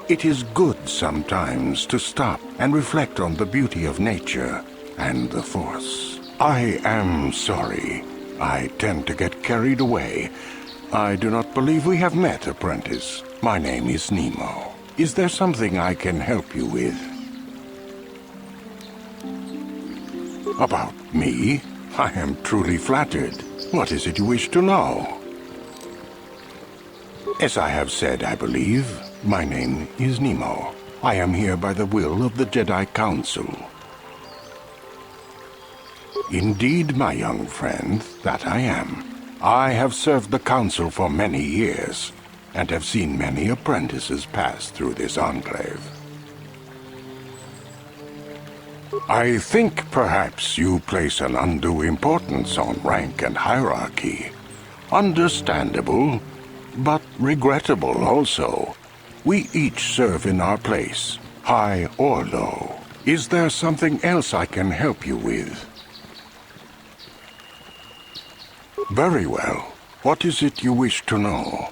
It is good sometimes to stop and reflect on the beauty of nature and the Force. I am sorry. I tend to get carried away. I do not believe we have met, apprentice. My name is Nemo. Is there something I can help you with? About me? I am truly flattered. What is it you wish to know? As I have said, I believe, my name is Nemo. I am here by the will of the Jedi Council. Indeed, my young friend, that I am. I have served the Council for many years, and have seen many apprentices pass through this Enclave. I think perhaps you place an undue importance on rank and hierarchy. Understandable, but regrettable also. We each serve in our place, high or low. Is there something else I can help you with? Very well. What is it you wish to know?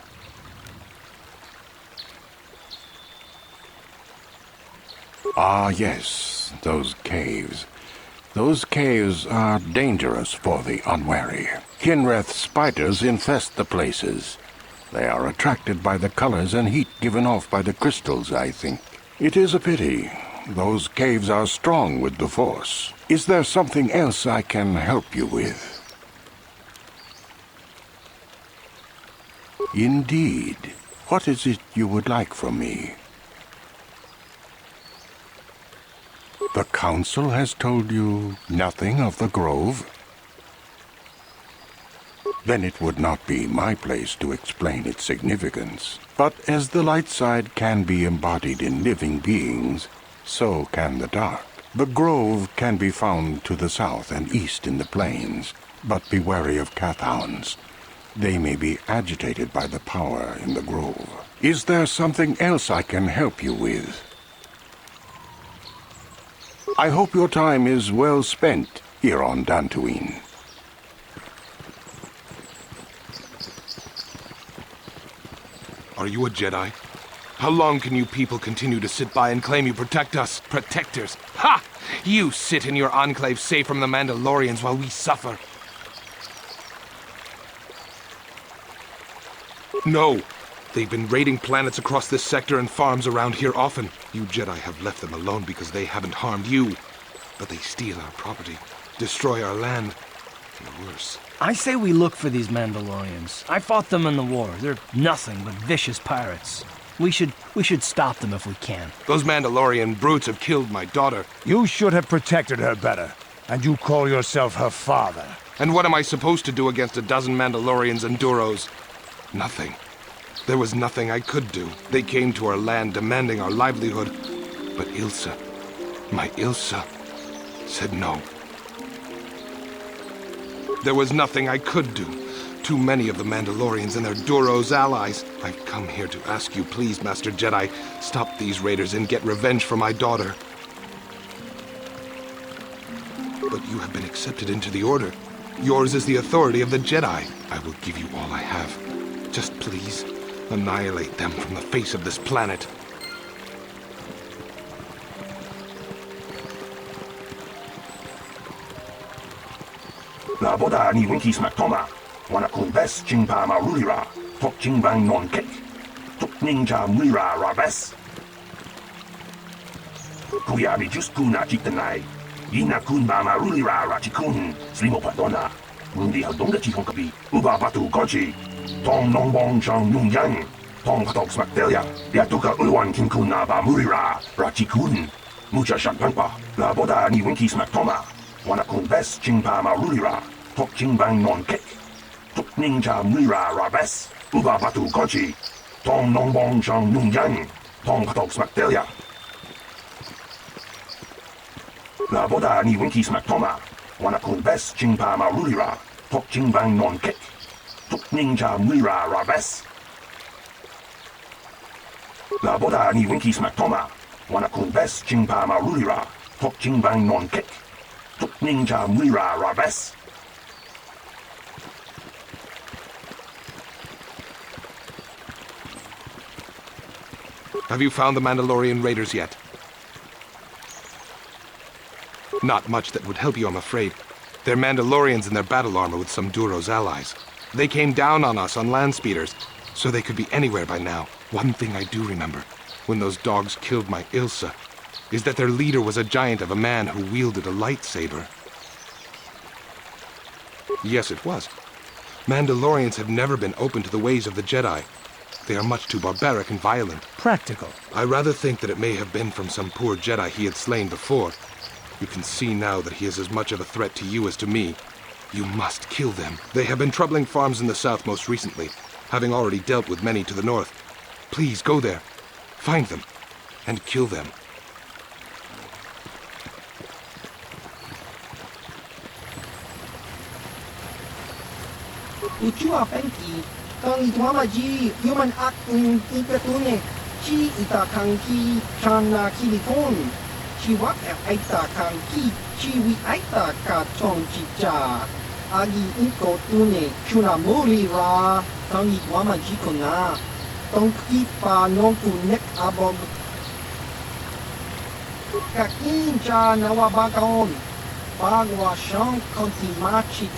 Ah, yes, those caves. Those caves are dangerous for the unwary. Kinreth spiders infest the places. They are attracted by the colors and heat given off by the crystals, I think. It is a pity. Those caves are strong with the Force. Is there something else I can help you with? Indeed. What is it you would like from me? The Council has told you nothing of the Grove? Then it would not be my place to explain its significance. But as the light side can be embodied in living beings, so can the dark. The Grove can be found to the south and east in the plains, but be wary of Cathounds. They may be agitated by the power in the Grove. Is there something else I can help you with? I hope your time is well spent here on Dantooine. Are you a Jedi? How long can you people continue to sit by and claim you protect us? Protectors? Ha! You sit in your enclave safe from the Mandalorians while we suffer. No! They've been raiding planets across this sector and farms around here often. You Jedi have left them alone because they haven't harmed you. But they steal our property, destroy our land, and worse. I say we look for these Mandalorians. I fought them in the war. They're nothing but vicious pirates. We should stop them if we can. Those Mandalorian brutes have killed my daughter. You should have protected her better. And you call yourself her father. And what am I supposed to do against a dozen Mandalorians and Duros? Nothing. There was nothing I could do. They came to our land demanding our livelihood. But Ilsa, my Ilsa, said no. There was nothing I could do. Too many of the Mandalorians and their Duros allies. I've come here to ask you, please, Master Jedi, stop these raiders and get revenge for my daughter. But you have been accepted into the Order. Yours is the authority of the Jedi. I will give you all I have. Just please, annihilate them from the face of this planet. La boda ni winkis maktoma, wana kun bes chingpa marulira, tok chingbang non kek, tok ninja mira rabes. Kuya mi just kuna chiktanai, ina kun ba marulira rachikun, slimo padona, mundi haldonga chikon kapi, uba batu konchi, tong nongbong chang nung yang, tong katok smaktelia, yatuka ulwan kinkuna ba murira, rachikun, mucha shampangpa, la boda ni winkis maktoma, wana kun bes chingpa marulira, tok chingbang non kek, tok ninja mira rabes, uba batu konchi, tong nongbong chang nung yang, tong katok smaktelia. La boda ni winkis maktoma, wana kun bes chingpa marulira, tok chingbang non kek, tok ninja mira rabes. La boda ni winkis maktoma, wana kun bes chingpa marulira, tok chingbang non kek, tok ninja mira rabes. Have you found the Mandalorian raiders yet? Not much that would help you, I'm afraid. They're Mandalorians in their battle armor with some Duro's allies. They came down on us on land speeders, so they could be anywhere by now. One thing I do remember, when those dogs killed my Ilsa, is that their leader was a giant of a man who wielded a lightsaber. Yes, it was. Mandalorians have never been open to the ways of the Jedi. They are much too barbaric and violent. Practical. I rather think that it may have been from some poor Jedi he had slain before. You can see now that he is as much of a threat to you as to me. You must kill them. They have been troubling farms in the south most recently, having already dealt with many to the north. Please go there, find them, and kill them. Ucua penki, kang ituamaji, human act in ikatune, chi itakanki, chana kilikon, chi wak aita kanki, chi wi aita ka chong chicha, agi ikotune, chuna muri ra, kang ituamaji kona, tong kipa nongku nek abog, kakin cha nawabakaon, bagwa shang konti machit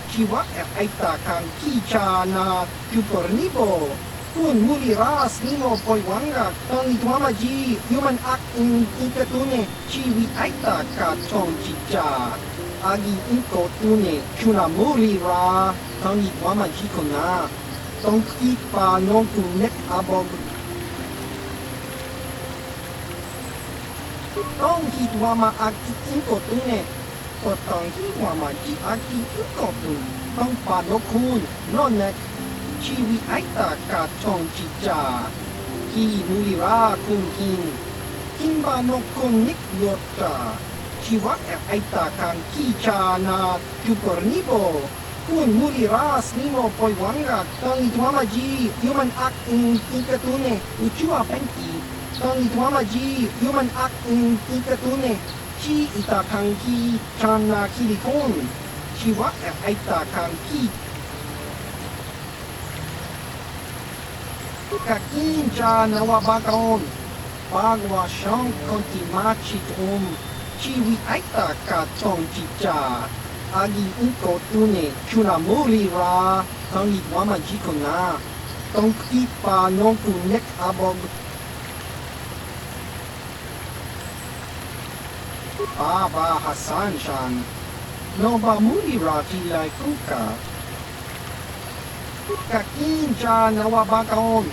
Chiwa aita kang kicha na kupornibo. Kun muli ras nimo poiwanga tong ituamaji human act in ikatune chiwi aita ka chong chicha. Agi inko tune chuna muli ra tong ituamaji kona. Tong kipa nongku nek abog. Tong ituama aki inko tune. Potong hiwama ji aki ukotun, tong padokun, nonek, chiwi aita ka chong chicha, ki mulira kun kimba no kun nik yota, chiwa aita kan kicha na kupornibo, kun muliras nimo poiwanga, tong ituamaji, human act in ikatune, uchua penki, tong ituamaji, human act in ikatune, Chi itakanki chana kilikon. Chiwa aitakanki. Kakin cha nawabakaon. Bagwa shang konti machit Chiwi aita ka chong chicha. Agi inko tune chuna muri ra. Tong itwamaji kona. Tong kipa nongku nek abog. Baba Hassan-chan, no ba mulira tilay kuka. Kakinja nawabakaon,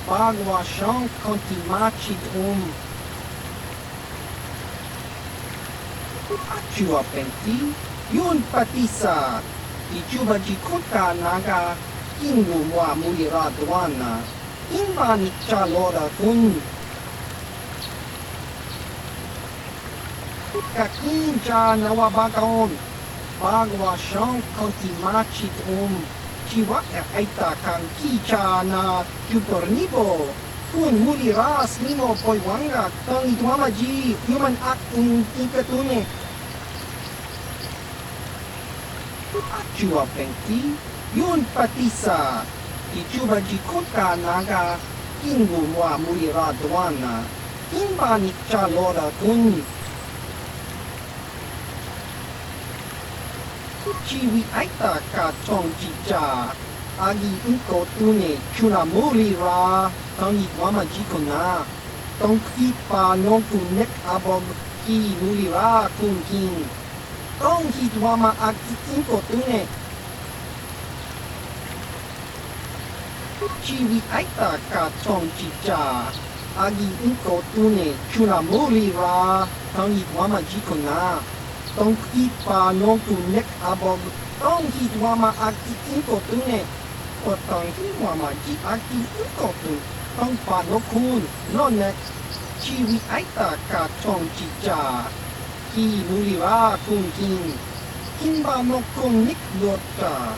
bagwa siyang kontimachid Achua penti, yun patisa, ichuba jikuka naga, kingu wa mulira duana, inba ni chalora kun. Kakinja nawabakaon, bagwa siyang kontimachit chiwa aita kang kicha na kupornibo, kun muliras nimo poiwanga, tong ituamaji, human act in ikatune. Achua penti, yun patisa, ichuba jikuka naga, kingu wa mulira duana, inba ni chalora kun. Chiwi aita ka chong chicha, agi inko tune chuna muri ra, tong itwamaji kona, tong kipa nongku nek abog ki muri ra kun kin, tong hitwama agi inko tune. Chiwi aita ka chong chicha, agi inko tune chuna muri ra, tong itwamaji kona. Tong kipa nongku nek abog, tong hitwama aki inkotune, o tong hitwama ji aki inkotun, tong panokun, nonek, chiwi aita ka chong chicha, ki mulira kun kimba nokun nik yota.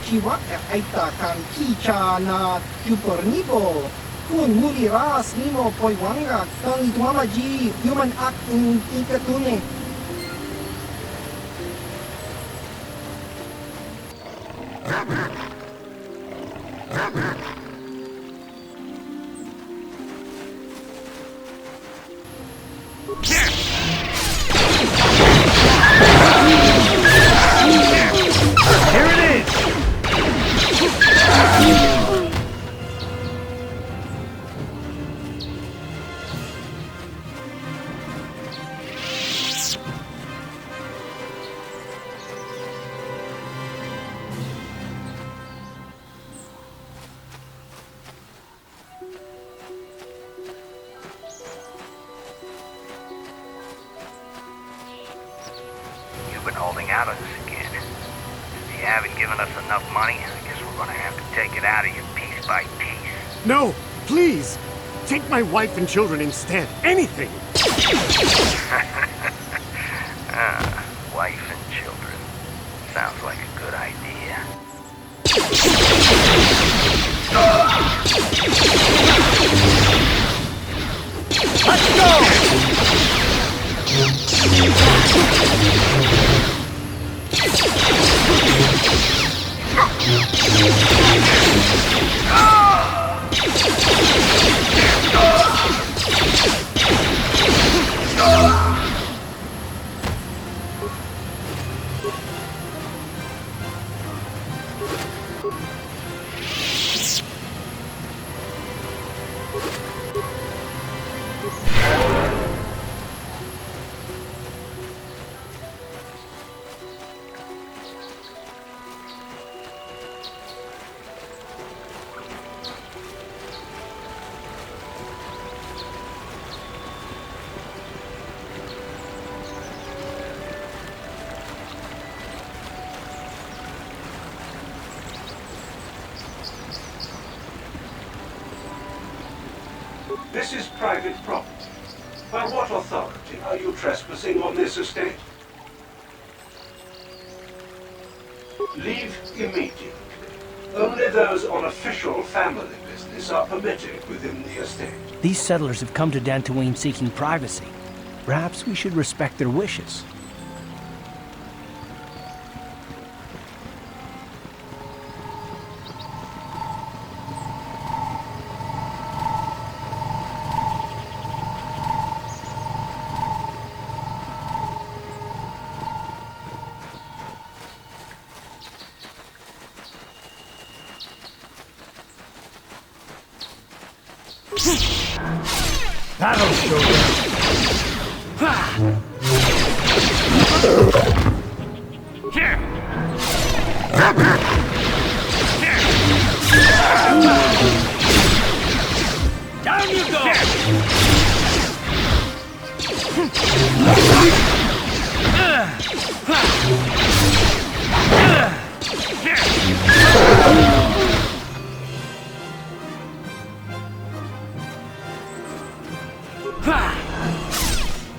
Chiwa aita kan kicha na kupornibo, kun muliras nimo poiwanga, tong ituamaji, human act in ikatune. you've been holding out on us again. If you haven't given us enough money, I guess we're gonna have to take it out of you piece by piece. No, please! Take my wife and children instead. Anything! Wife and children. Sounds like a good idea. Let's go! This is private property. By what authority are you trespassing on this estate? Leave immediately. Only those on official family business are permitted within the estate. These settlers have come to Dantooine seeking privacy. Perhaps we should respect their wishes. That'll show you. Down you go!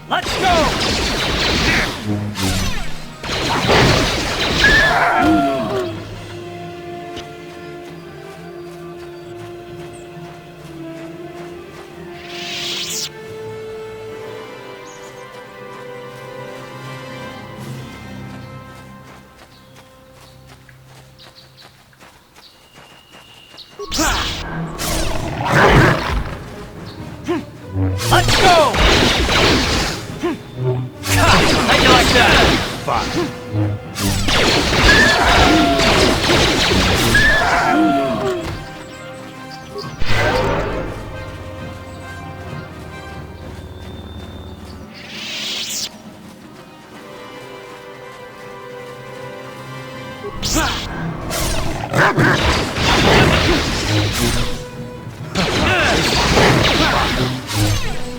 Let's go! Let's go! How you like that? Fine.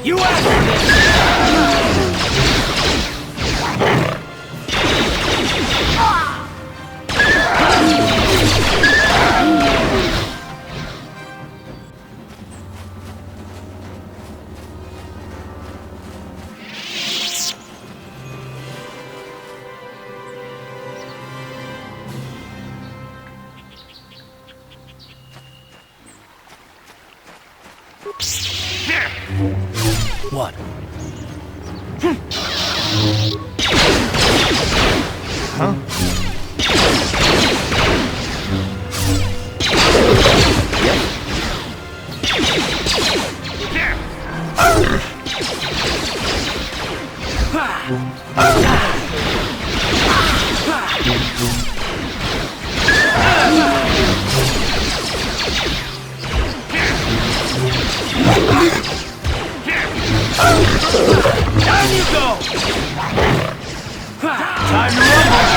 You asked for this! What? Huh? Down you go! Time to rumble!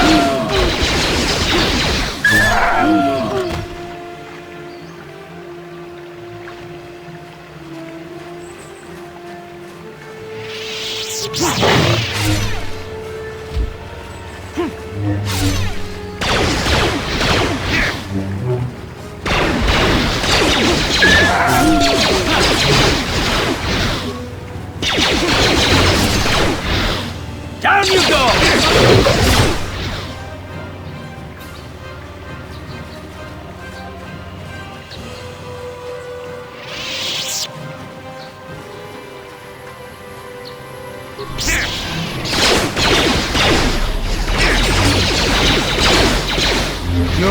You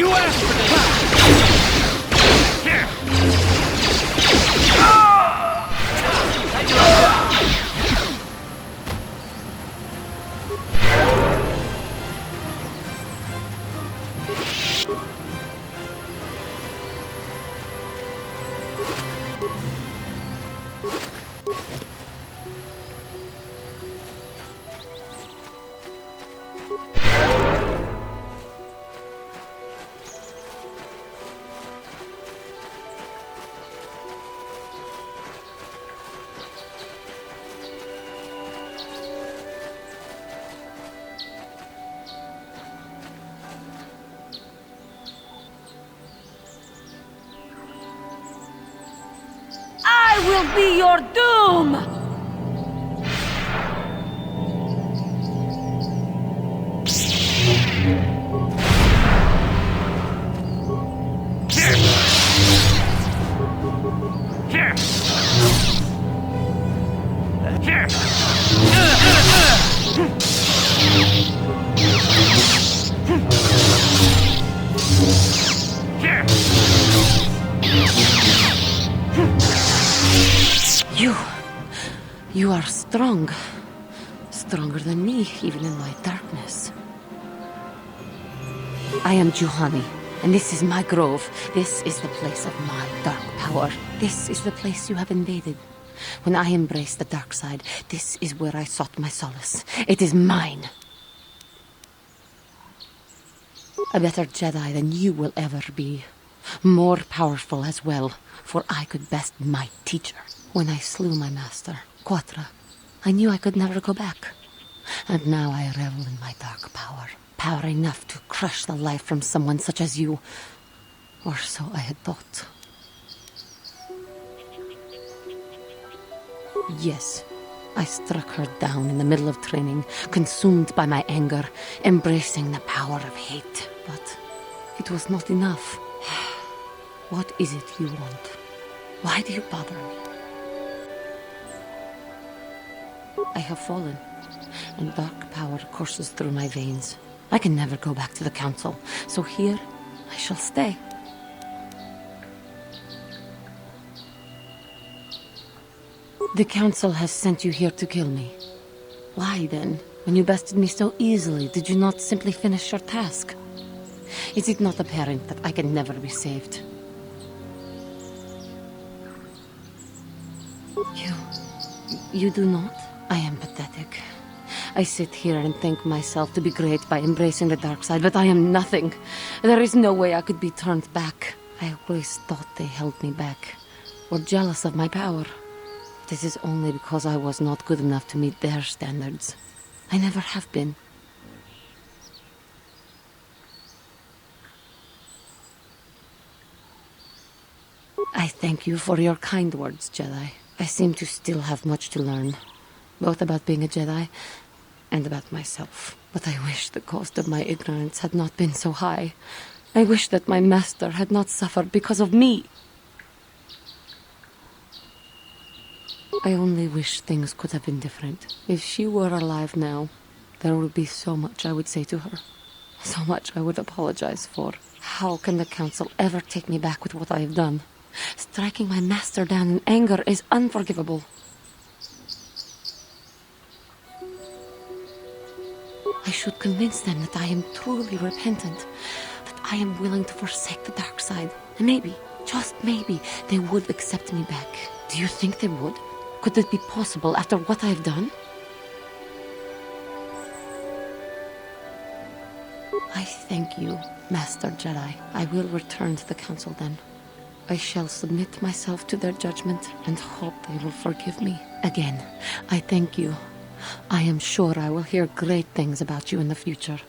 asked for this! Here! I will be your doom! Here! Here! Here! You are strong. Stronger than me, even in my darkness. I am Juhani, and this is my grove. This is the place of my dark power. This is the place you have invaded. When I embraced the dark side, this is where I sought my solace. It is mine. A better Jedi than you will ever be. More powerful as well, for I could best my teacher. When I slew my master, KotOR, I knew I could never go back. And now I revel in my dark power. Power enough to crush the life from someone such as you. Or so I had thought. Yes, I struck her down in the middle of training, consumed by my anger, embracing the power of hate. But it was not enough. What is it you want? Why do you bother me? I have fallen, and dark power courses through my veins. I can never go back to the council, so here I shall stay. The council has sent you here to kill me. Why then, when you bested me so easily, did you not simply finish your task? Is it not apparent that I can never be saved? You do not? I am pathetic. I sit here and think myself to be great by embracing the dark side, but I am nothing. There is no way I could be turned back. I always thought they held me back, or jealous of my power. This is only because I was not good enough to meet their standards. I never have been. I thank you for your kind words, Jedi. I seem to still have much to learn, both about being a Jedi and about myself. But I wish the cost of my ignorance had not been so high. I wish that my master had not suffered because of me. I only wish things could have been different. If she were alive now, there would be so much I would say to her. So much I would apologize for. How can the council ever take me back with what I have done? Striking my master down in anger is unforgivable. I should convince them that I am truly repentant, that I am willing to forsake the dark side. And maybe, just maybe, they would accept me back. Do you think they would? Could it be possible after what I have done? I thank you, Master Jedi. I will return to the council then. I shall submit myself to their judgment and hope they will forgive me. Again, I thank you. I am sure I will hear great things about you in the future.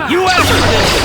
You answered this!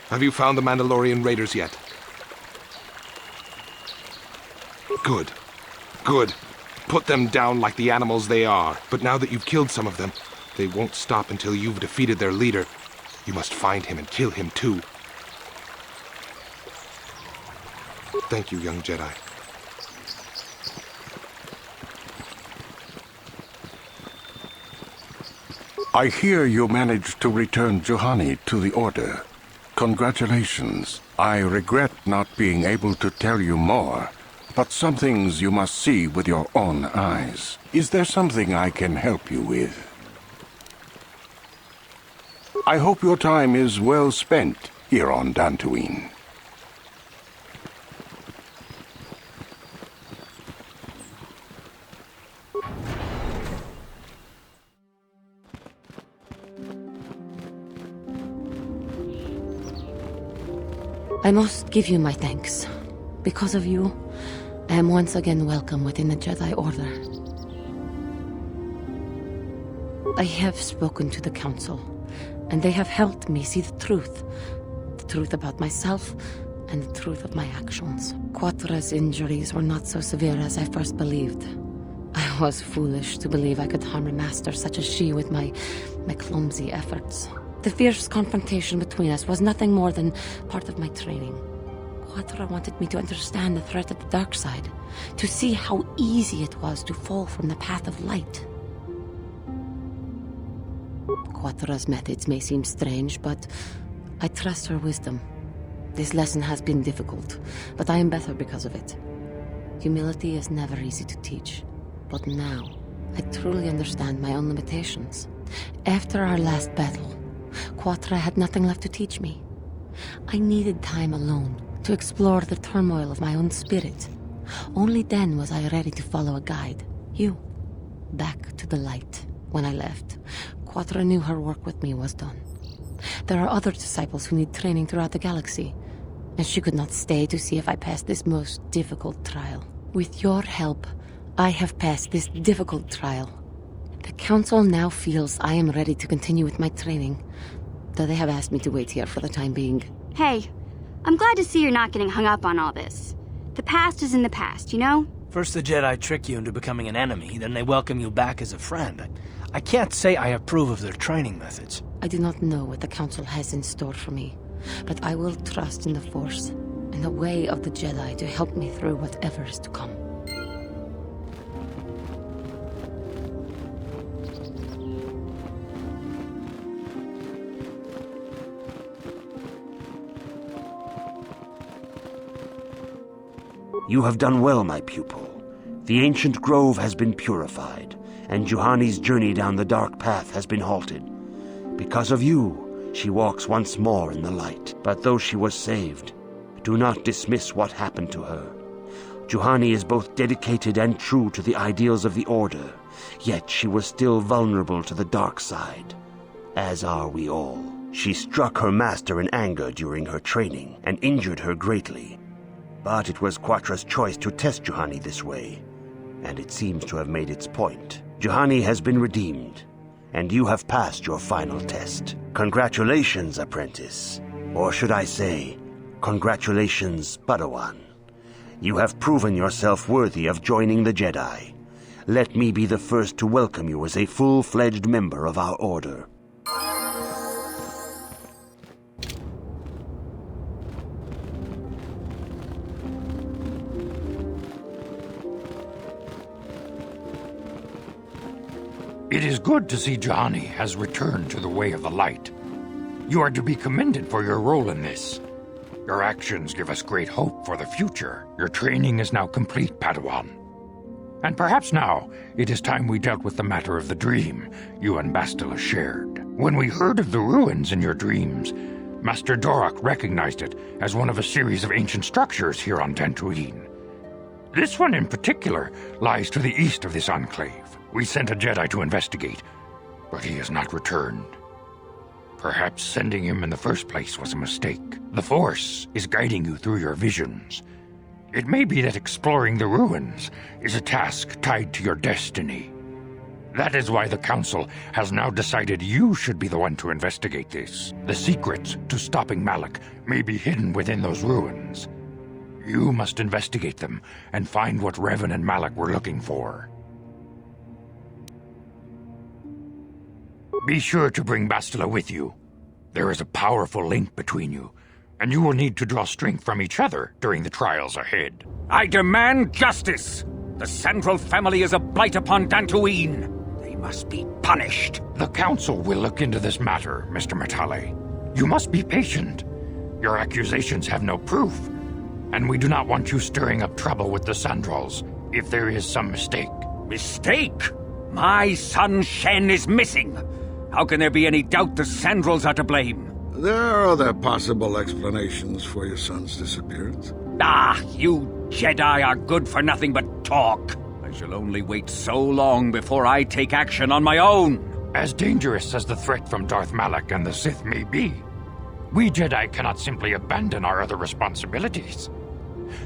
Have you found the Mandalorian raiders yet? Good. Good. Put them down like the animals they are. But now that you've killed some of them, they won't stop until you've defeated their leader. You must find him and kill him too. Thank you, young Jedi. I hear you managed to return Juhani to the Order. Congratulations. I regret not being able to tell you more, but some things you must see with your own eyes. Is there something I can help you with? I hope your time is well spent here on Dantooine. I must give you my thanks. Because of you, I am once again welcome within the Jedi Order. I have spoken to the Council, and they have helped me see the truth about myself and the truth of my actions. KotOR's injuries were not so severe as I first believed. I was foolish to believe I could harm a master such as she with my clumsy efforts. The fierce confrontation between us was nothing more than part of my training. KotOR wanted me to understand the threat of the dark side, to see how easy it was to fall from the path of light. KotOR's methods may seem strange, but I trust her wisdom. This lesson has been difficult, but I am better because of it. Humility is never easy to teach, but now I truly understand my own limitations. After our last battle, KotOR had nothing left to teach me. I needed time alone to explore the turmoil of my own spirit. Only then was I ready to follow a guide, you, back to the light. When I left, KotOR knew her work with me was done. There are other disciples who need training throughout the galaxy, and she could not stay to see if I passed this most difficult trial. With your help, I have passed this difficult trial. The Council now feels I am ready to continue with my training, though they have asked me to wait here for the time being. Hey, I'm glad to see you're not getting hung up on all this. The past is in the past, you know? First the Jedi trick you into becoming an enemy, then they welcome you back as a friend. I can't say I approve of their training methods. I do not know what the Council has in store for me, but I will trust in the Force and the way of the Jedi to help me through whatever is to come. You have done well, my pupil. The ancient grove has been purified, and Juhani's journey down the dark path has been halted. Because of you, she walks once more in the light. But though she was saved, do not dismiss what happened to her. Juhani is both dedicated and true to the ideals of the Order, yet she was still vulnerable to the dark side, as are we all. She struck her master in anger during her training and injured her greatly. But it was Quatra's choice to test Juhani this way, and it seems to have made its point. Juhani has been redeemed, and you have passed your final test. Congratulations, apprentice. Or should I say, congratulations, Padawan. You have proven yourself worthy of joining the Jedi. Let me be the first to welcome you as a full-fledged member of our order. It is good to see Juhani has returned to the way of the light. You are to be commended for your role in this. Your actions give us great hope for the future. Your training is now complete, Padawan. And perhaps now it is time we dealt with the matter of the dream you and Bastila shared. When we heard of the ruins in your dreams, Master Dorak recognized it as one of a series of ancient structures here on Dantooine. This one in particular lies to the east of this enclave. We sent a Jedi to investigate, but he has not returned. Perhaps sending him in the first place was a mistake. The Force is guiding you through your visions. It may be that exploring the ruins is a task tied to your destiny. That is why the Council has now decided you should be the one to investigate this. The secrets to stopping Malak may be hidden within those ruins. You must investigate them and find what Revan and Malak were looking for. Be sure to bring Bastila with you. There is a powerful link between you, and you will need to draw strength from each other during the trials ahead. I demand justice! The Central family is a blight upon Dantooine. They must be punished. The Council will look into this matter, Mr. Matale. You must be patient. Your accusations have no proof, and we do not want you stirring up trouble with the Sandrals if there is some mistake. Mistake? My son Shen is missing. How can there be any doubt the Sandrals are to blame? There are other possible explanations for your son's disappearance. Ah, you Jedi are good for nothing but talk. I shall only wait so long before I take action on my own. As dangerous as the threat from Darth Malak and the Sith may be, we Jedi cannot simply abandon our other responsibilities.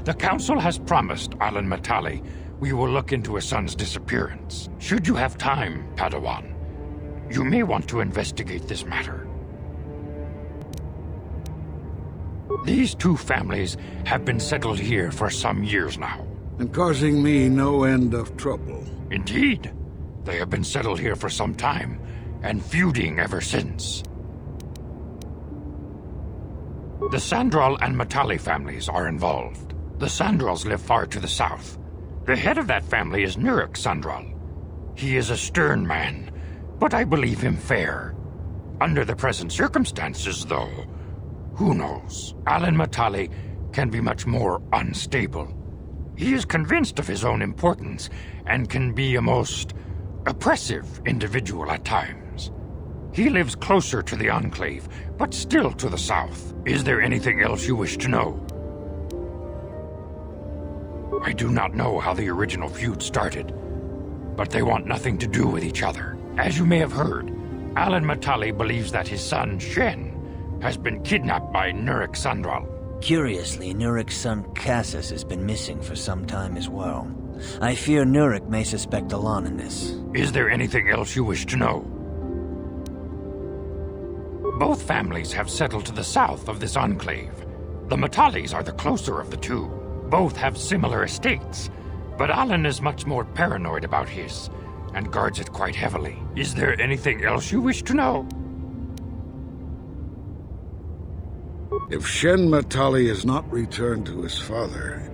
The Council has promised Alan Matale we will look into his son's disappearance. Should you have time, Padawan, you may want to investigate this matter. These two families have been settled here for some years now. And causing me no end of trouble. Indeed. They have been settled here for some time, and feuding ever since. The Sandral and Matale families are involved. The Sandrals live far to the south. The head of that family is Nuruk Sandral. He is a stern man, but I believe him fair. Under the present circumstances, though, who knows? Alan Matale can be much more unstable. He is convinced of his own importance and can be a most oppressive individual at times. He lives closer to the Enclave, but still to the south. Is there anything else you wish to know? I do not know how the original feud started, but they want nothing to do with each other. As you may have heard, Alan Matale believes that his son, Shen, has been kidnapped by Nuruk Sandral. Curiously, Nuruk's son Cassius has been missing for some time as well. I fear Nuruk may suspect Alan in this. Is there anything else you wish to know? Both families have settled to the south of this enclave. The Matales are the closer of the two. Both have similar estates, but Alan is much more paranoid about his, and guards it quite heavily. Is there anything else you wish to know? If Shen Matale is not returned to his father,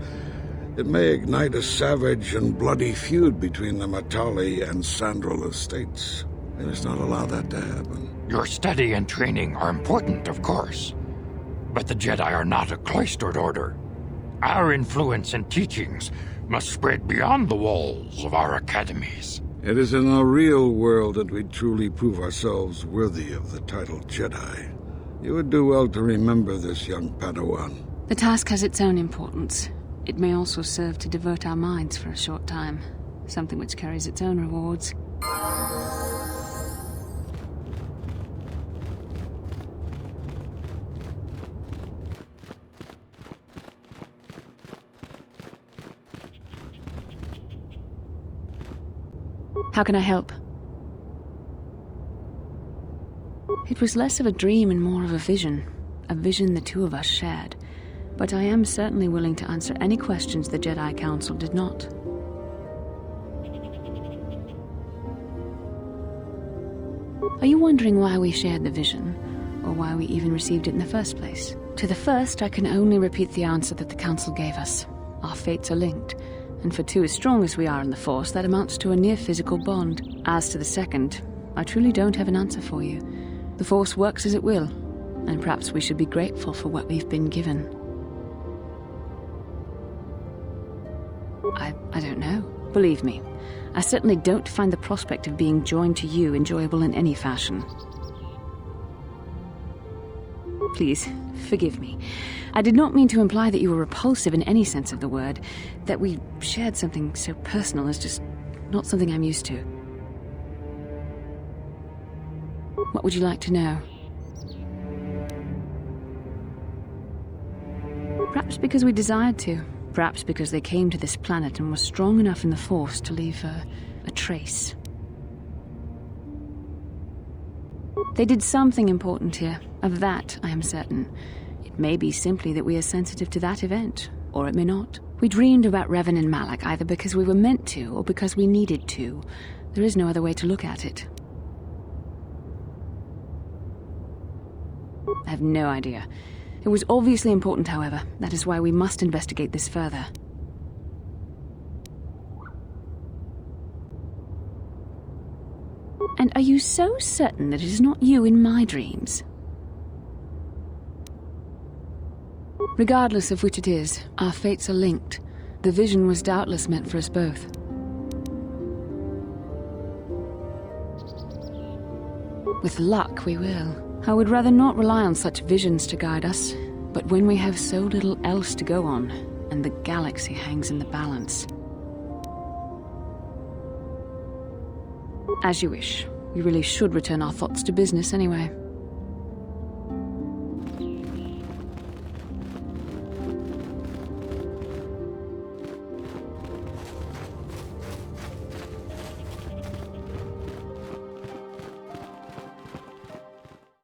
it may ignite a savage and bloody feud between the Matale and Sandral estates. They must not allow that to happen. Your study and training are important, of course, but the Jedi are not a cloistered order. Our influence and teachings must spread beyond the walls of our academies. It is in the real world that we truly prove ourselves worthy of the title Jedi. You would do well to remember this, young Padawan. The task has its own importance. It may also serve to divert our minds for a short time, something which carries its own rewards. How can I help? It was less of a dream and more of a vision the two of us shared. But I am certainly willing to answer any questions the Jedi Council did not. Are you wondering why we shared the vision, or why we even received it in the first place? To the first, I can only repeat the answer that the Council gave us. Our fates are linked, and for two as strong as we are in the Force, that amounts to a near-physical bond. As to the second, I truly don't have an answer for you. The Force works as it will, and perhaps we should be grateful for what we've been given. I don't know. Believe me, I certainly don't find the prospect of being joined to you enjoyable in any fashion. Please, forgive me. I did not mean to imply that you were repulsive in any sense of the word. That we shared something so personal is just not something I'm used to. What would you like to know? Perhaps because we desired to. Perhaps because they came to this planet and were strong enough in the Force to leave a trace. They did something important here. Of that, I am certain. It may be simply that we are sensitive to that event, or it may not. We dreamed about Revan and Malak either because we were meant to, or because we needed to. There is no other way to look at it. I have no idea. It was obviously important, however. That is why we must investigate this further. And are you so certain that it is not you in my dreams? Regardless of which it is, our fates are linked. The vision was doubtless meant for us both. With luck, we will. I would rather not rely on such visions to guide us, but when we have so little else to go on, and the galaxy hangs in the balance. As you wish. We really should return our thoughts to business anyway.